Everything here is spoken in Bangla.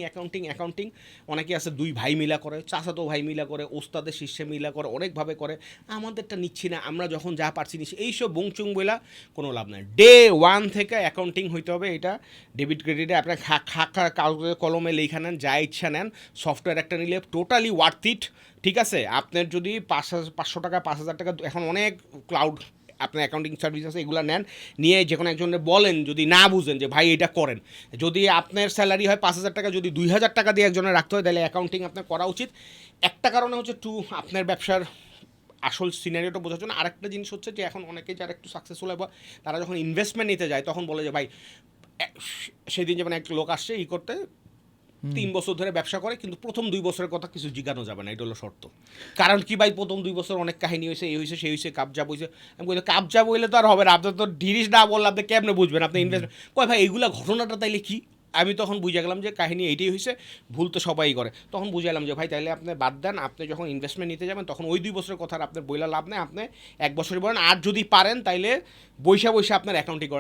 অ্যাকাউন্টিং অনেকে আছে 2 ভাই মিলা করে, চাচাতো ভাই মিলা করে, ওস্তাদের শিষ্যে মিলা করে, অনেকভাবে করে। আমাদেরটা নিচ্ছি না, আমরা যখন যা পারছি নিচ্ছি, এইসব বংচুং বইলা কোনো লাভ নাই। ডে 1 থেকে অ্যাকাউন্টিং হইতে হবে। এটা ডেবিট ক্রেডিটে আপনার কাগজে কলমে লেখা নেন, যা ইচ্ছা নেন, সফটওয়্যার একটা নিলে টোটালি ওয়ার্থ ইট। ঠিক আছে, আপনার যদি 500 টাকা 5,000 টাকা, এখন অনেক ক্লাউড আপনার অ্যাকাউন্টিং সার্ভিস আছে, এগুলো নেন, নিয়ে যে কোনো একজনের বলেন, যদি না বুঝেন যে ভাই এটা করেন, যদি আপনার স্যালারি হয় 5,000 টাকা, যদি 2,000 টাকা দিয়ে একজনের রাখতে হয়, তাহলে অ্যাকাউন্টিং আপনার করা উচিত। একটা কারণে হচ্ছে আপনার ব্যবসার আসল সিনারিওটা বোঝার জন্য। আরেকটা জিনিস হচ্ছে যে এখন অনেকে যারা একটু সাকসেসফুল হয়, তারা যখন ইনভেস্টমেন্ট নিতে যায় তখন বলে যে ভাই, সেদিন যেমন এক লোক আসছে করতে, 3 বছর ধরে ব্যবসা করে, কিন্তু প্রথম 2 বছরের কথা কিছু জিজ্ঞানো যাবে না, এটা হলো শর্ত। কারণ কি ভাই, প্রথম 2 বছর অনেক কাহিনী হয়েছে, এই হয়েছে সেই হয়েছে, কাবজাব হয়েছে। আমি বলি কাবজাব হইলে তো আর হবে না, আপনার তো ঢিরিস না বললে আপনি কেমনে বুঝবেন আপনি ইনভেস্ট কয় ভাই এইগুলা ঘটনাটা তাইলে কি। আমি তখন বুঝে গেলাম যে কাহিনী এইটাই হয়েছে, ভুল তো সবাই করে। তখন বুঝে গেলাম যে ভাই তাইলে আপনি বাদ দেন, আপনি যখন ইনভেস্টমেন্ট নিতে যাবেন তখন ওই 2 বছরের কথা আপনার বইলা লাভ নেই, আপনি 1 বছরই বলেন। আর যদি পারেন তাইলে বৈশা আপনার অ্যাকাউন্টিং করেন।